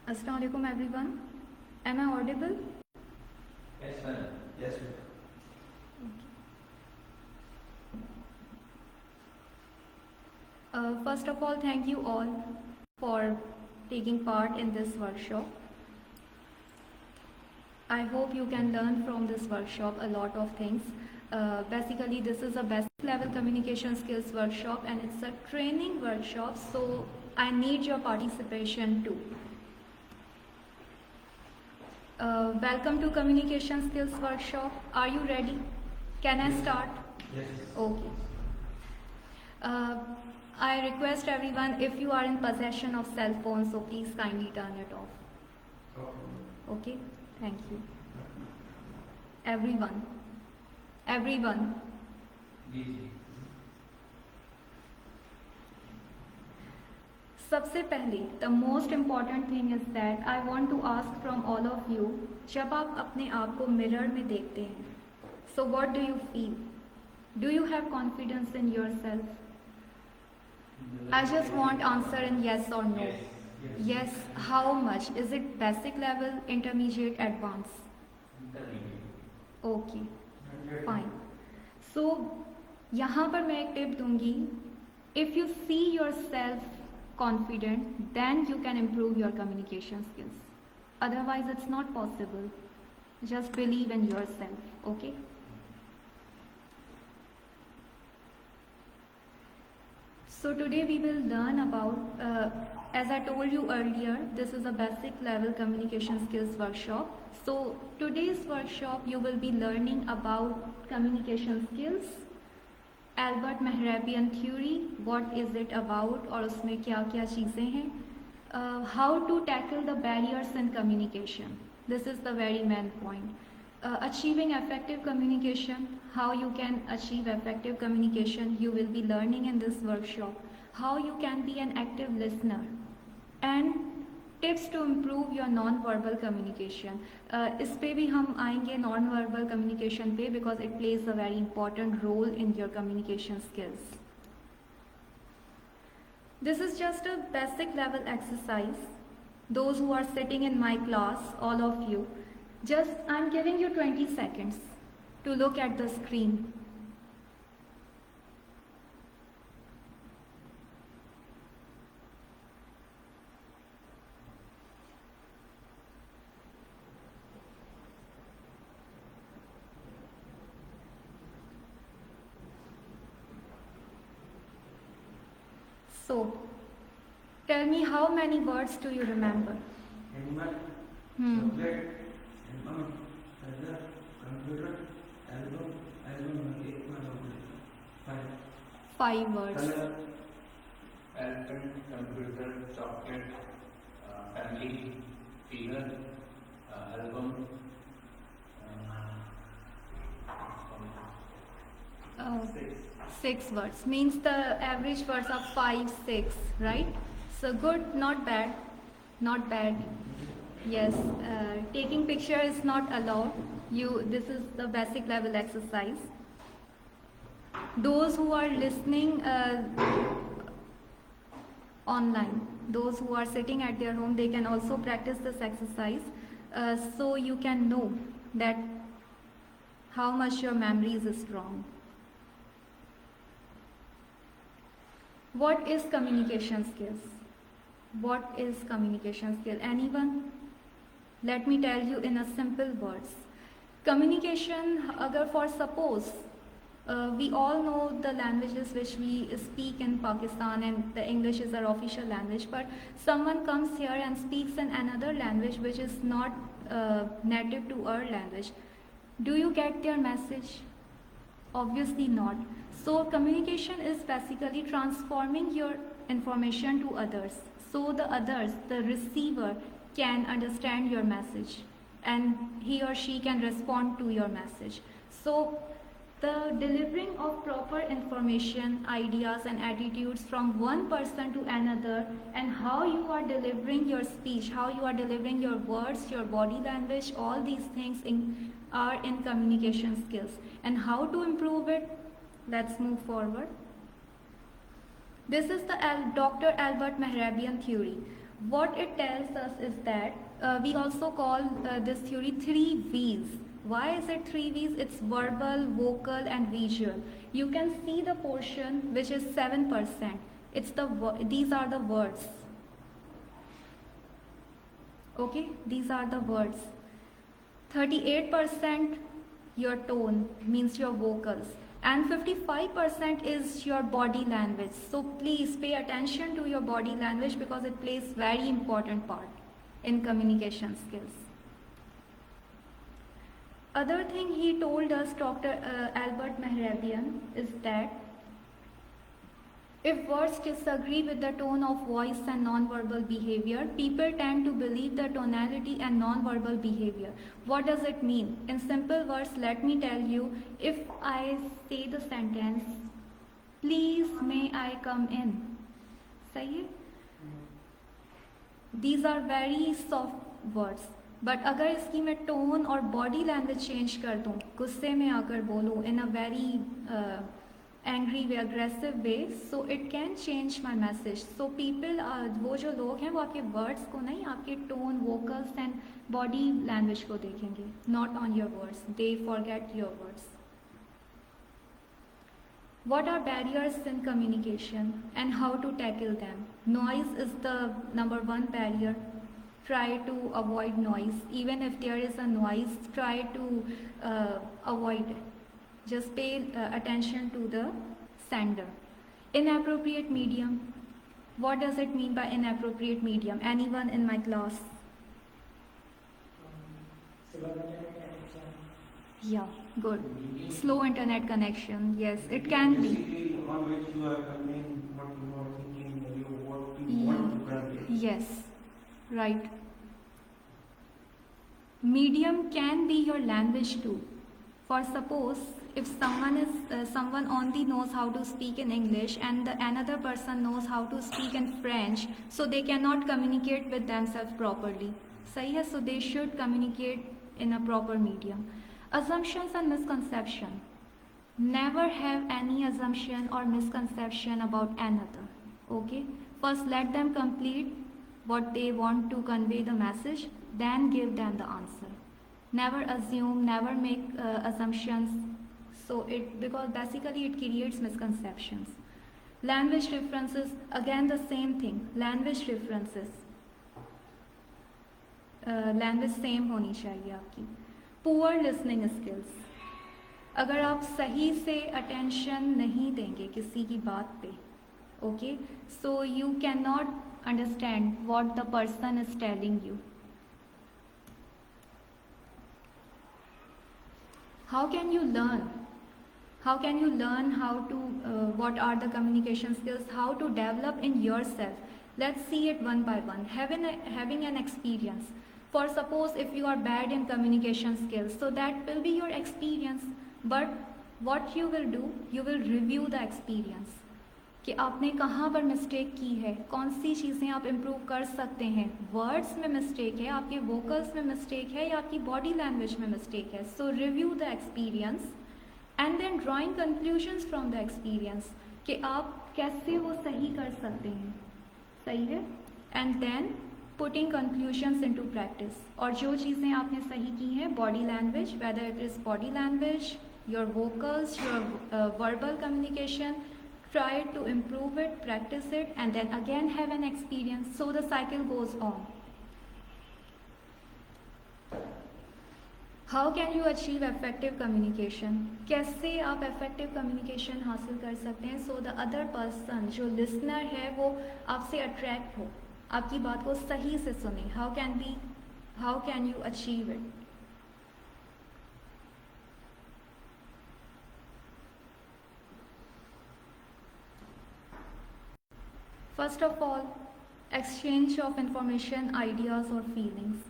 Assalamu alaikum everyone. Am I audible? Yes, ma'am. Yes, ma'am. First of all, thank you all for taking part in this workshop. I hope you can learn from this workshop a lot of things. Basically, this is a basic level communication skills workshop and it's a training workshop, so I need your participation too. Welcome to communication skills workshop. Are you ready? Can I start? Yes. Okay. I request everyone, if you are in possession of cell phone, so please kindly turn it off. Okay? Thank you. Everyone. सबसे पहले the most important thing is that I want to ask from all of you, जब आप अपने आप को mirror में देखते हैं, so what do you feel? Do you have confidence in yourself? I just want answer in yes or no. Yes. How much? Is it basic level, intermediate, advanced? Okay. Fine. So यहाँ पर मैं एक tip दूंगी. If you see yourself confident, then you can improve your communication skills. Otherwise, it's not possible. Just believe in yourself. Okay? So today we will learn about, as I told you earlier, this is a basic level communication skills workshop. So today's workshop you will be learning about communication skills, Albert Mehrabian theory, what is it about और उसमें क्या क्या चीज़ें हैं, how to tackle the barriers in communication. This is the very main point. Achieving effective communication, how you can achieve effective communication, you will be learning in this workshop. How you can be an active listener and tips to improve your non-verbal communication. इस पे भी हम आएंगे non-verbal communication पे because it plays a very important role in your communication skills. This is just a basic level exercise. Those who are sitting in my class, all of you, just I'm giving you 20 seconds to look at the screen. So, tell me how many words do you remember? Animal, chocolate, album, color, computer, album, Five words. Color, album, computer, chocolate, family, figure, album, Six words. Means the average words are 5, 6, right? So good, not bad. Not bad. Yes, taking picture is not allowed. This is the basic level exercise. Those who are listening online, those who are sitting at their home, they can also practice this exercise, so you can know that how much your memory is strong. What is communication skills? What is communication skill? Anyone? Let me tell you in a simple words. Communication, agar for suppose, we all know the languages which we speak in Pakistan and the English is our official language, but someone comes here and speaks in another language which is not native to our language. Do you get their message? Obviously not. So communication is basically transforming your information to others. So the others, the receiver, can understand your message and he or she can respond to your message. So the delivering of proper information, ideas and attitudes from one person to another, and how you are delivering your speech, how you are delivering your words, your body language, all these things are in communication skills. And how to improve it? Let's move forward. This is the Dr. Albert Mehrabian theory. What it tells us is that we also call this theory three V's. Why is it three V's? It's verbal, vocal, and visual. You can see the portion which is 7%. These are the words. Okay, these are the words. 38% your tone, means your vocals, and 55% is your body language. So please pay attention to your body language because it plays very important part in communication skills. Other thing he told us, Dr. Albert Mehrabian, is that if words disagree with the tone of voice and non-verbal behavior, people tend to believe the tonality and non-verbal behavior. What does it mean? In simple words, let me tell you, if I say the sentence, please may I come in? सही है? These are very soft words. But अगर इसकी मैं tone और body language change कर दूँ, गुस्से में आकर बोलूँ in a very angry way, aggressive way, so it can change my message. So people, वो जो लोग हैं वो आपके words को नहीं, आपके tone, vocals and body language को देखेंगे, not on your words. They forget your words. What are barriers in communication and how to tackle them? Noise is the number one barrier. Try to avoid noise. Even if there is a noise, try to avoid it. Just pay attention to the sender. Inappropriate medium. What does it mean by inappropriate medium? Anyone in my class? Yeah, good. Slow internet connection. Yes, it can be. Basically, on which you are conveying what you are thinking, what you want to convey. Yes, right. Medium can be your language too. For suppose if someone only knows how to speak in English and another person knows how to speak in French, so they cannot communicate with themselves properly. सही है? So they should communicate in a proper medium. Assumptions and misconception. Never have any assumption or misconception about another. Okay? First let them complete what they want to convey the message, then give them the answer. Never assume, never make assumptions. So because basically it creates misconceptions. Language differences, again the same thing. Language differences. Language same होनी चाहिए आपकी. Poor listening skills. अगर आप सही से attention नहीं देंगे किसी की बात पे, okay, so you cannot understand what the person is telling you. How can you learn? How can you learn how to, what are the communication skills, how to develop in yourself? Let's see it one by one. Having an experience. For suppose if you are bad in communication skills, so that will be your experience. But what you will do, you will review the experience. कि आपने कहाँ पर mistake की है, कौन सी चीज़ें आप improve कर सकते हैं. वर्ड्स में मिस्टेक है, आपके वोकल्स में मिस्टेक है या आपकी बॉडी लैंग्वेज में मिस्टेक है. So review the experience and then drawing conclusions from the experience कि आप कैसे वो सही कर सकते हैं. सही है. And then putting conclusions into practice. और जो चीज़ें आपने सही की हैं, body language, whether it is body language, your vocals, your verbal communication, try to improve it, practice it, and then again have an experience. So the cycle goes on. How can you achieve effective communication? कैसे आप effective communication हासिल कर सकते हैं? So the other person, जो listener है, वो आपसे attract हो, आपकी बात को सही से सुने. How can you achieve it? First of all, exchange of information, ideas or feelings.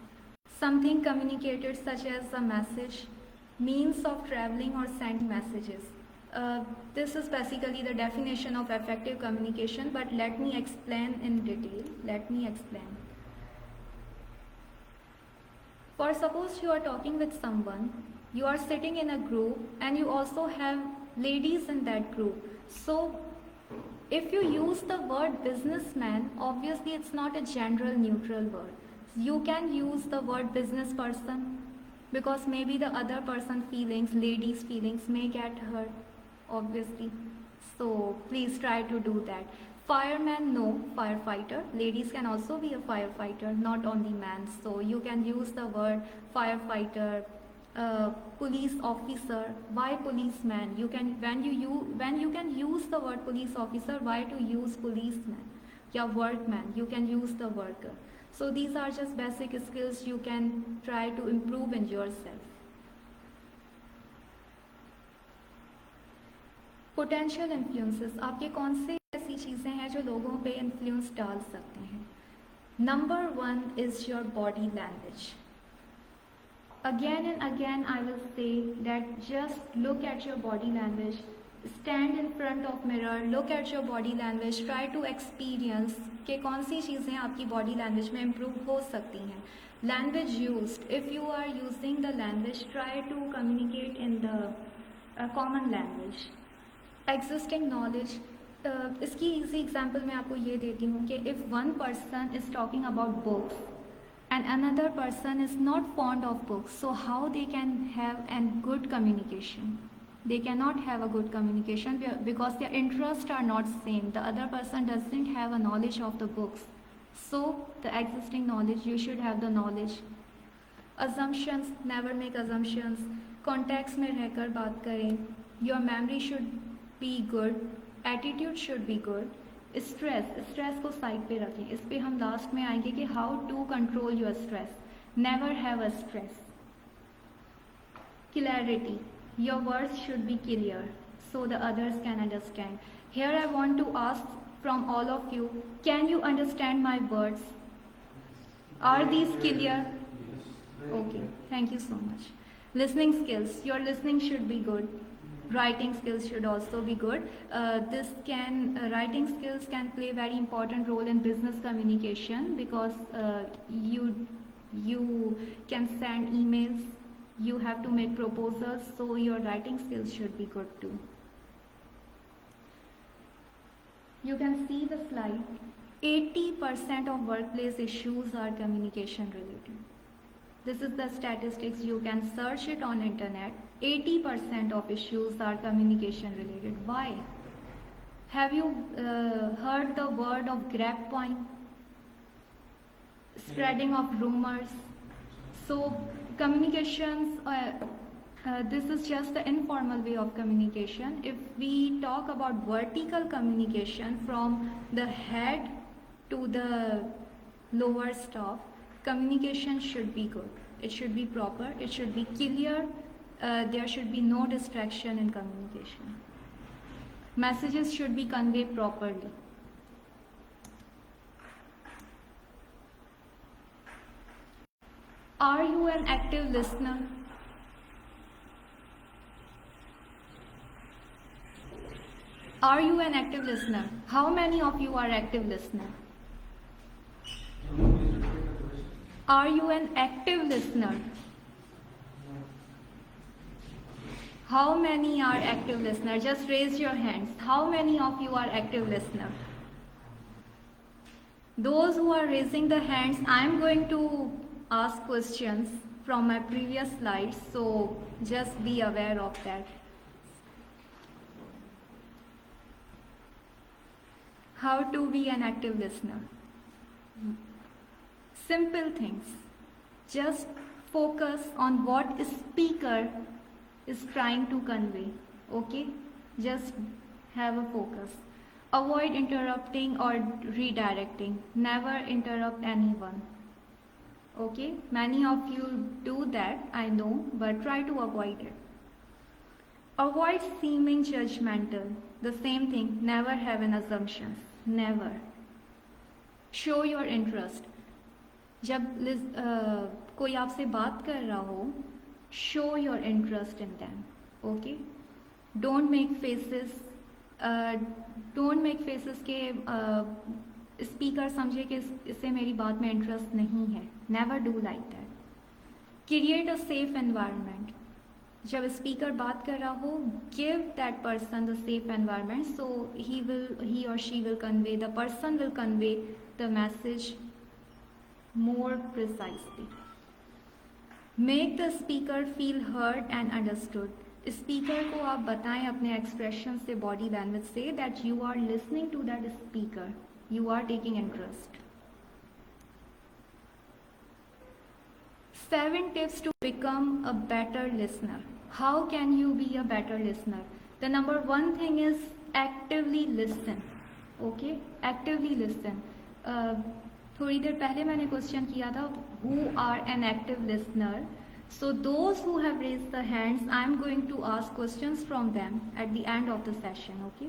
Something communicated such as a message, means of traveling or sending messages. This is basically the definition of effective communication, but let me explain in detail. Let me explain. For suppose you are talking with someone, you are sitting in a group and you also have ladies in that group. So If you use the word businessman, obviously it's not a general neutral word. You can use the word business person because maybe the other person feelings, lady's feelings may get hurt, obviously. So please try to do that. Fireman, no, firefighter. Ladies can also be a firefighter, not only men. So you can use the word firefighter, police officer. Why policeman? You can when you can use the word police officer. Why to use policeman? Yeah, workman. You can use the worker. So these are just basic skills you can try to improve in yourself. Potential influences आपके कौन से ऐसी चीज़ें हैं जो लोगों पे influence डाल सकते हैं? Number 1 is your body language. Again and again I will say that just look at your body language. Stand in front of mirror, look at your body language, try to experience कि कौन सी चीज़ें आपकी body language में improve हो सकती हैं. Language used, if you are using the language, try to communicate in the common language. Existing knowledge, इसकी easy example मैं आपको ये देती हूँ कि if one person is talking about books and another person is not fond of books, so how they can have a good communication? They cannot have a good communication because their interests are not same. The other person doesn't have a knowledge of the books, so the existing knowledge, you should have the knowledge. Assumptions, never make assumptions. Context में रहकर बात करें. Your memory should be good, attitude should be good. Stress को side पे रखें. इस पे हम लास्ट में आएंगे कि how to control your stress. Never have a stress. Clarity, your words should be clear so the others can understand. Here I want to ask from all of you, can you understand my words? Are these clear? Okay, thank you so much. Listening skills, your listening should be good. Writing skills should also be good. Writing skills can play very important role in business communication because you can send emails, you have to make proposals, so your writing skills should be good too. You can see the slide. 80% of workplace issues are communication related. This is the statistics, you can search it on internet. 80% of issues are communication related. Why? Have you heard the word of grapevine? Spreading of rumors. So communications, this is just the informal way of communication. If we talk about vertical communication from the head to the lower staff, communication should be good. It should be proper. It should be clear. There should be no distraction in communication. Messages should be conveyed properly. Are you an active listener? Are you an active listener? How many of you are active listener? Are you an active listener? How many are active listener? Just raise your hands. How many of you are active listener? Those who are raising the hands, I am going to ask questions from my previous slides, so just be aware of that. How to be an active listener? Simple things. Just focus on what speaker is trying to convey. Okay? Just have a focus. Avoid interrupting or redirecting. Never interrupt anyone. Okay? Many of you do that, I know, but try to avoid it. Avoid seeming judgmental. The same thing. Never have an assumptions. Never. Show your interest. जब कोई आपसे बात कर रहा हो, show your interest in them. Okay? Don't make faces के speaker समझे कि इससे मेरी बात में इंटरेस्ट नहीं है. Never do like that. Create a safe environment. जब स्पीकर बात कर रहा हो, give that person the safe environment, so he or she will convey, the person will convey the message more precisely. Make the speaker feel heard and understood. Speaker को आप बताएं अपने expression से, बॉडी लैंग्वेज से, that you are listening to that speaker, you are taking interest. 7 tips to become a better listener. How can you be a better listener? The number one thing is actively listen. Okay? Actively listen. थोड़ी देर पहले मैंने question किया था, who are an active listener? So those who have raised the hands, I am going to ask questions from them at the end of the session. Okay?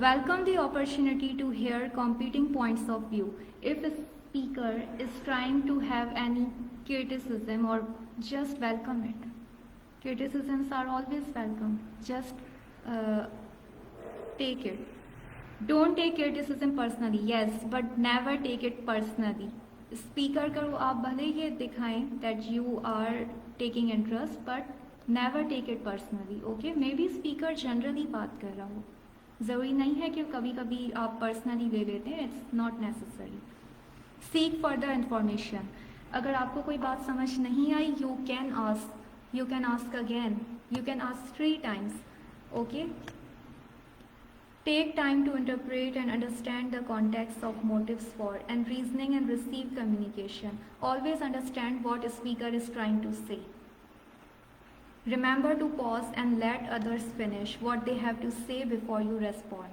Welcome the opportunity to hear competing points of view. If a speaker is trying to have any criticism, or just welcome it. Criticisms are always welcome. Just take it. Don't take criticism personally. Yes, but never take it personally. Speaker को आप भले ये दिखाएं that you are taking interest, but never take it personally. Okay? May be speaker generally बात कर रहा हो, ज़रूरी नहीं है कि कभी कभी आप पर्सनली ले लेते हैं. It's not necessary. Seek further information. अगर आपको कोई बात समझ नहीं आई, you can ask again, you can ask 3 times. Okay? Take time to interpret and understand the context of motives for and reasoning and receive communication. Always understand what a speaker is trying to say. Remember to pause and let others finish what they have to say before you respond.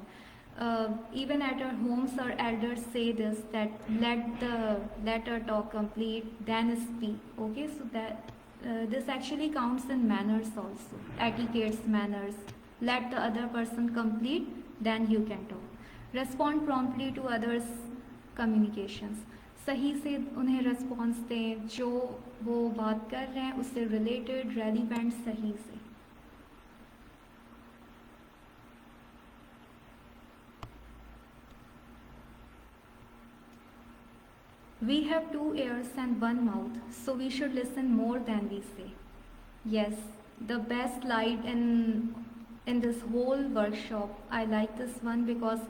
Even at our homes, our elders say this, that let her talk complete, then speak. Okay, so that this actually counts in manners also, etiquettes, manners. Let the other person complete, then you can talk. Respond promptly to others' communications. सही से उन्हें response दें, जो वो बात कर रहे हैं उससे रिलेटेड, रेलिवेंट, सही से. We have 2 ears and 1 mouth, so we should listen more than we say. Yes, the best slide in this whole workshop, I like this one because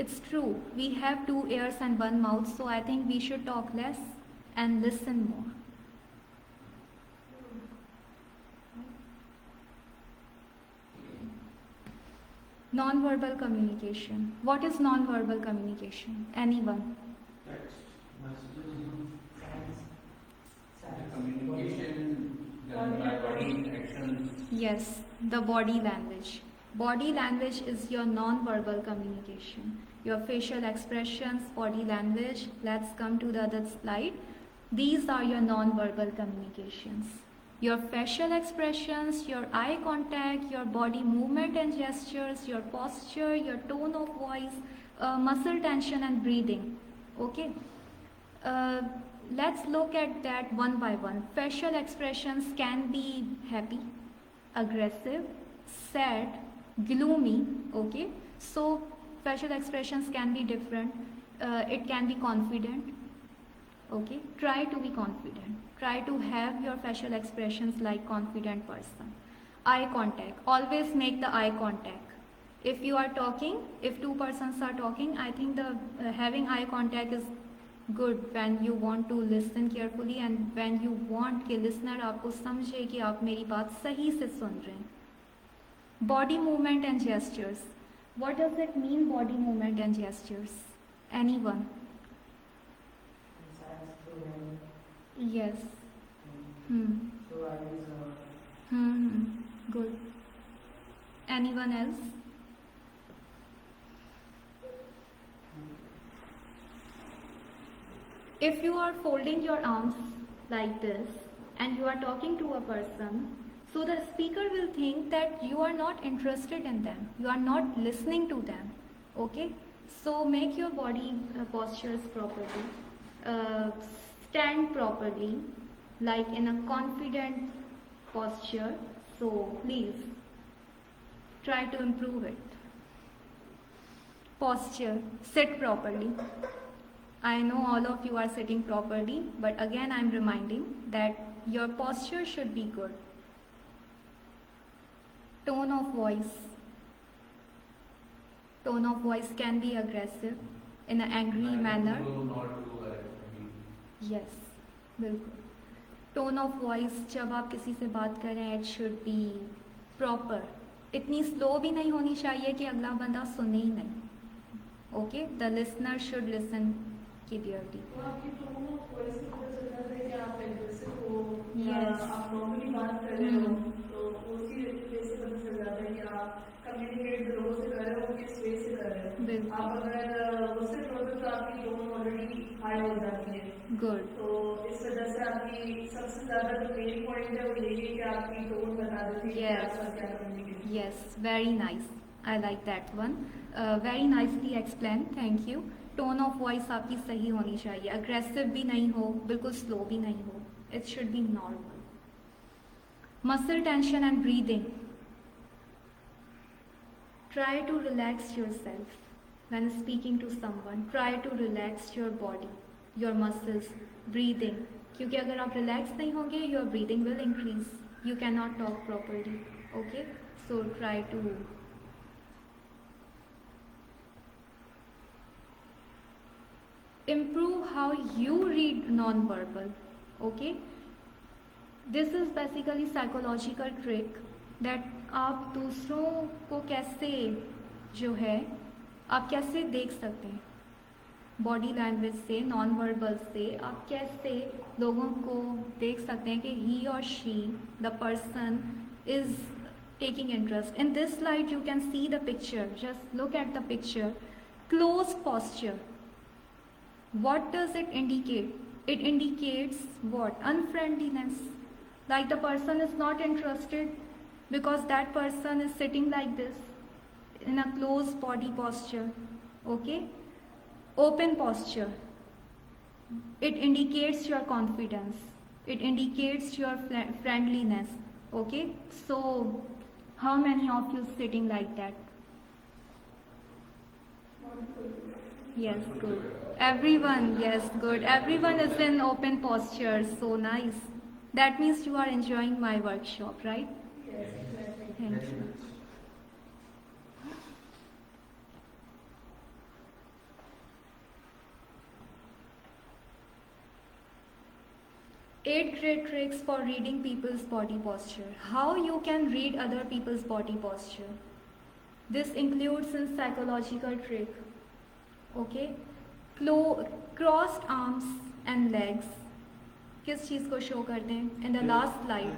it's true. We have 2 ears and 1 mouth, so I think we should talk less and listen more. Non-verbal communication. What is non-verbal communication? Anyone? Text, messages, The communication done by body actions. Yes, the body language. Body language is your non-verbal communication. Your facial expressions, body language. Let's come to the other slide. These are your non-verbal communications. Your facial expressions, your eye contact, your body movement and gestures, your posture, your tone of voice, muscle tension and breathing. Okay? Let's look at that one by one. Facial expressions can be happy, aggressive, sad, gloomy. Okay? So facial expressions can be different. It can be confident. Okay? Try to be confident. Try to have your facial expressions like confident person. Eye contact. Always make the eye contact. If you are talking, if 2 persons are talking, I think the having eye contact is good when you want to listen carefully and when you want कि listener आपको समझे कि आप मेरी बात सही से सुन रहे हैं. Body movement and gestures. What does it mean, body movement and gestures? Anyone? Yes. Good. Anyone else? If you are folding your arms like this and you are talking to a person, so the speaker will think that you are not interested in them, you are not listening to them. Okay? So make your body postures properly. Stand properly, like in a confident posture. So please try to improve it. Posture. Sit properly. I know all of you are sitting properly, but again I am reminding that your posture should be good. Tone of voice. Tone of voice can be aggressive in an angry manner. Yes, बिल्कुल. Tone of voice जब आप किसी से बात कर रहे हैं, it should be proper. इतनी slow भी नहीं होनी चाहिए कि अगला बंदा सुने ही नहीं. Okay, the listener should listen clearly. तो आपकी tone of voice से पता चलता है कि आप aggressive हो या Yes. आप normally बात कर रहे हो, तो उसी वे से पता चल जाता है कि आप communicate लोगों से कर रहे हो, किस वे से कर रहे हो. बिल्कुल. आप अगर उससे करोगे तो आपकी tone already high हो जाती है. Good. तो इस वजह से आपकी सबसे ज़्यादा जो मेन पॉइंट है वो यही है कि आपकी tone बता देती है कि Yes. आपका क्या communication. Yes, very nice. I like that one. Very nicely explained. Thank you. Tone of voice आपकी सही होनी चाहिए. Aggressive भी नहीं हो, बिल्कुल slow भी नहीं हो. It should be normal. Muscle tension and breathing. Try to relax yourself when speaking to someone. Try to relax your body, your muscles, breathing. क्योंकि अगर आप relax नहीं होंगे, your breathing will increase. You cannot talk properly. Okay? So try to. Improve how you read non-verbal. Okay? This is basically psychological trick that आप दूसरों को कैसे जो है आप कैसे देख सकते हैं बॉडी लैंग्वेज से नॉन वर्बल से आप कैसे लोगों को देख सकते हैं कि ही और she the person is taking interest. In this slide you can see the picture. Just look at the picture. Close posture. What does it indicate? It indicates what? Unfriendliness. Like the person is not interested because that person is sitting like this in a closed body posture. Okay? Open posture. It indicates your confidence. It indicates your friendliness. Okay? So, how many of you sitting like that? Yes, good. Everyone, yes, good. Everyone is in open posture. So nice. That means you are enjoying my workshop, right? Yes, exactly. Thank you. Eight great tricks for reading people's body posture. How you can read other people's body posture. This includes in psychological trick. Okay? Crossed arms and legs. किस चीज़ को show करते हैं? In the last slide.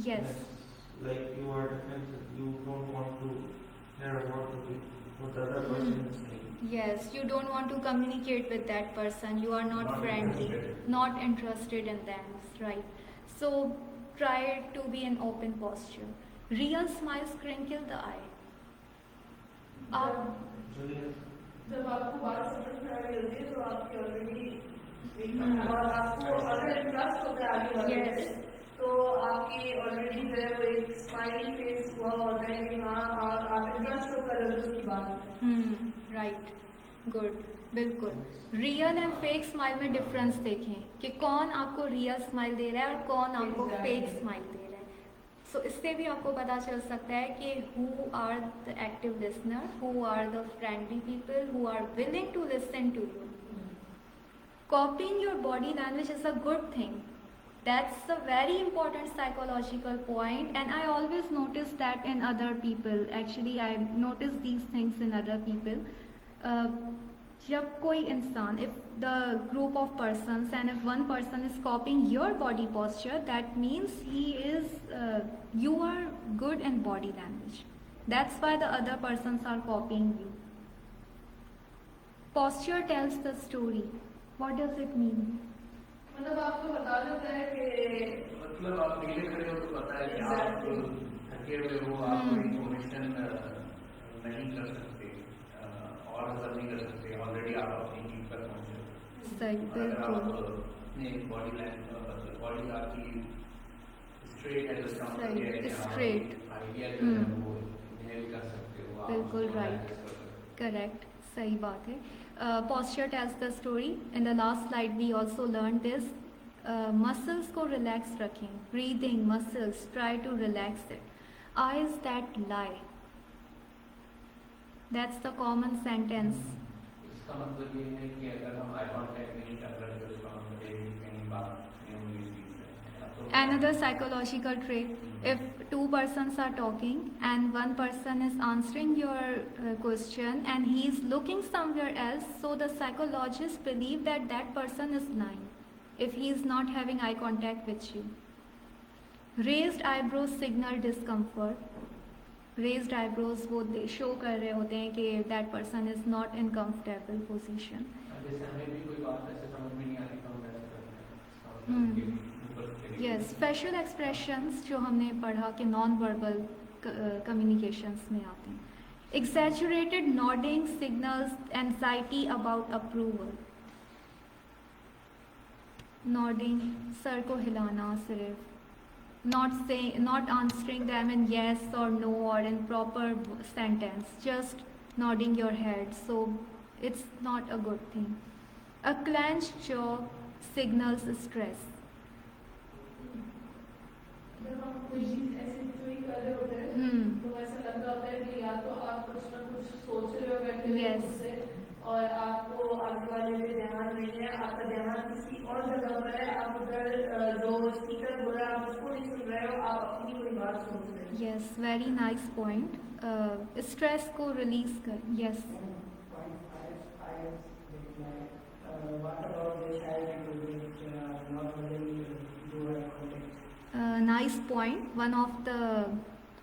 Yes. Like you are defensive, you don't want to hear what the other person is saying. Yes, you don't want to communicate with that person. You are not friendly, not interested in them, right? So try to be in open posture. Real smiles crinkle the eye. आप जब आपको बात समझ में आ रही होती है तो आपकी ऑलरेडी और आपको अगर इंटरेस्ट होता है आगे वाले Yes. में, तो आपकी ऑलरेडी जो है वो एक स्माइलिंग फेस हुआ होता है कि हाँ और आप इंटरेस्ट होकर उसकी बात राइट गुड बिल्कुल रियल एंड फेक स्माइल में डिफरेंस देखें कि कौन आपको रियल स्माइल दे रहा है और कौन आपको फेक स्माइल दे रहा है सो इससे भी आपको पता चल सकता है कि who are the active listener who are the friendly people who are willing to listen to you copying your body language is a good thing. That's a very important psychological point, and I always notice that in other people. Actually, I notice these things in other people. जब कोई इंसान, if the group of persons and if one person is copying your body posture, that means you are good in body language. That's why the other persons are copying you. Posture tells the story. What does it mean? मतलब आपको बता देता है कि मतलब आप नीचे खड़े हो तो पता है कि आप थके हुए हो आप कोई इन्फॉर्मेशन नहीं कर सकते और असर नहीं कर सकते ऑलरेडी आप अपनी चीज पर पहुंचे हो सही अगर आप बिल्कुल अपने बॉडी लैंग्वेज बॉडी आपकी स्ट्रेट है तो इसका मतलब सही, ये है कि आप straight. आइडिया जो है वो इनहेल कर सकते हो आप बिल्कुल उसको right. access कर सकते हो। करेक्ट सही बात है posture tells the story. In the last slide we also learned this. Muscles को relax रखें. Breathing muscles, try to relax it. eyes that lie. That's the common sentence. इसका मतलब ये है कि अगर हम आई कांटेक्ट नहीं कर रहे तो इसका मतलब ये है कि कहीं बात नहीं हो रही चीज है। Another psychological trait, if two persons are talking and one person is answering your question and he is looking somewhere else, so the psychologists believe that that person is lying if he is not having eye contact with you. Raised eyebrows signal discomfort. Raised eyebrows वो show कर रहे होते हैं कि that person is not in comfortable position. जैसे हमें भी कोई बात ऐसे समझ में नहीं आती तो हम ऐसे करते हैं। Yes, facial expressions जो हमने पढ़ा कि non-verbal communications में आते हैं. Exaggerated nodding signals anxiety about approval. Nodding, sir को हिलाना सिर्फ. Not answering them in yes or no or in proper sentence, just nodding your head. So it's not a good thing. A clenched jaw signals stress. जब हम कोई चीज ऐसी कोई कर रहे होते हैं तो ऐसा लग रहा होता है कि या तो आप कुछ ना कुछ सोच रहे हो बैठे हुए Yes. खुद से और आपको आगे वाले पे ध्यान नहीं है, आपका ध्यान किसी और जगह पर है, आप उधर जो स्पीकर बोल रहा है आप उसको नहीं सुन रहे हो, आप अपनी कोई बात सुन रहे हो। Yes, very nice point. Stress को release कर. Yes. What about the shy people which not really do eye contact? Nice point. One of the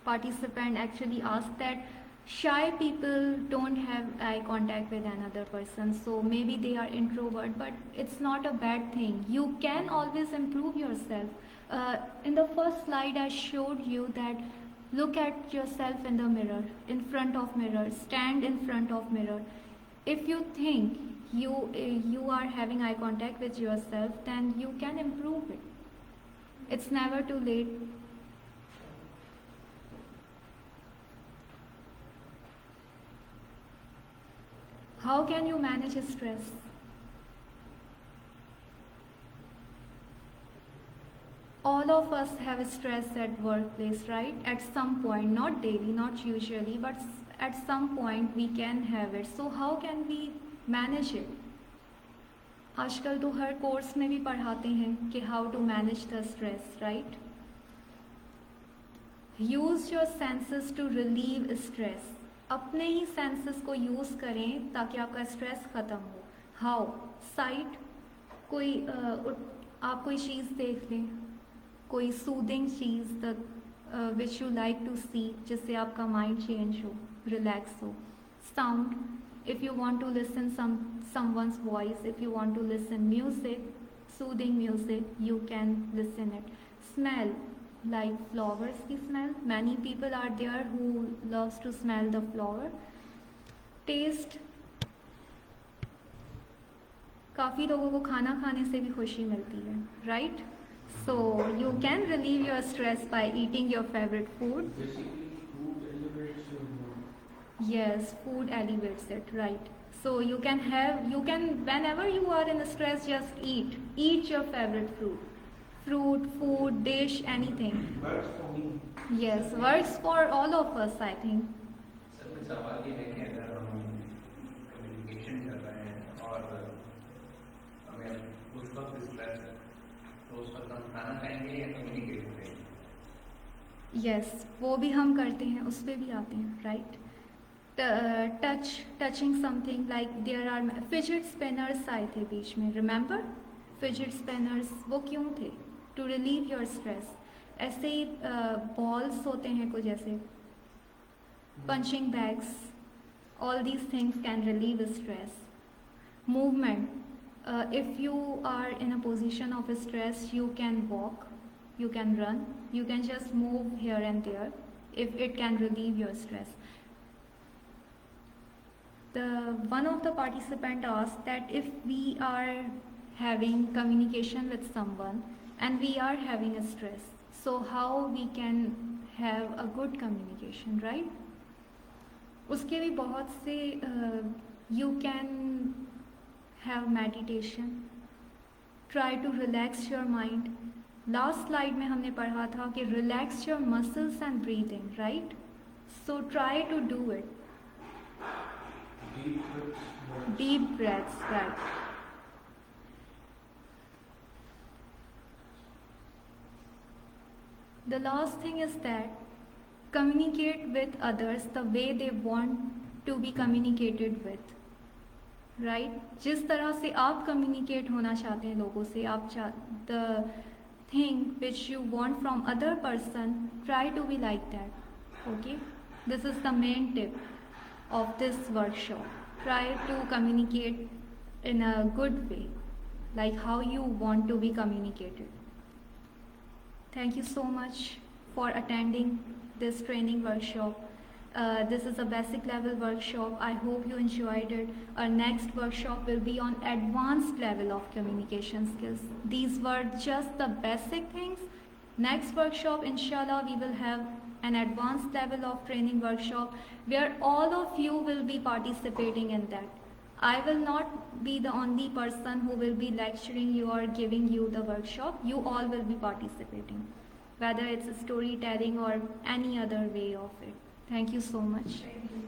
participant actually asked that shy people don't have eye contact with another person, so maybe they are introvert, but it's not a bad thing. You can always improve yourself. In the first slide I showed you that look at yourself in the mirror, in front of mirror, stand in front of mirror. If you think you are having eye contact with yourself, then you can improve it. It's never too late. How can you manage stress? All of us have stress at workplace, right? At some point, not daily, not usually, but at some point we can have it. So how can we manage it? आजकल तो हर course में भी पढ़ाते हैं कि how to manage the stress, right? Use your senses to relieve stress. अपने ही senses को यूज करें ताकि आपका स्ट्रेस खत्म हो. हाउ? साइट, कोई आप कोई चीज़ देख लें, कोई सूदिंग चीज़ which you like to see, जिससे आपका माइंड चेंज हो, रिलैक्स हो. Sound, if you want to listen someone's voice, if you want to listen music, soothing music, you can listen it. Smell, like flowers की smell. Many people are there who loves to smell the flower. Taste, काफ़ी लोगों को खाना खाने से भी खुशी मिलती है, right? So you can relieve your stress by eating your favorite food. Basically, food elevates your mood. Yes, food elevates it, right? So you can whenever you are in stress, just eat your favorite fruit, food, dish, anything. Works for me. Yes, works for all of us, I think. Sir सवाल ये है कि अगर हम communication कर रहे हैं और हमें उस वक्त स्ट्रेस है तो उस वक्त हम खाना खाएंगे या कम्युनिकेट करेंगे? Yes, वो भी हम करते हैं, उस पर भी आते हैं, right? Touching something, like there are fidget spinners आए थे बीच में, remember? Fidget spinners वो क्यों थे? To relieve your stress. ऐसे ही balls होते हैं कुछ ऐसे, punching bags, all these things can relieve stress. Movement, if you are in a position of stress, you can walk, you can run, you can just move here and there if it can relieve your stress. One of the participant asked that if we are having communication with someone and we are having a stress, so how we can have a good communication, right? उसके भी बहुत से you can have meditation, try to relax your mind, last slide में हमने पढ़ा था कि relax your muscles and breathing, right? So try to do it. Deep breaths. Deep breaths, right. The last thing is that communicate with others the way they want to be communicated with, right? जिस तरह से आप communicate होना चाहते हैं लोगों से, the thing which you want from other person, try to be like that. Okay, this is the main tip of this workshop. Try to communicate in a good way, like how you want to be communicated. Thank you so much for attending this training workshop. This is a basic level workshop. I hope you enjoyed it. Our next workshop will be on advanced level of communication skills. These were just the basic things. Next workshop, inshallah, we will have an advanced level of training workshop where all of you will be participating in that. I will not be the only person who will be lecturing you or giving you the workshop. You all will be participating, whether it's storytelling or any other way of it. Thank you so much. Thank you.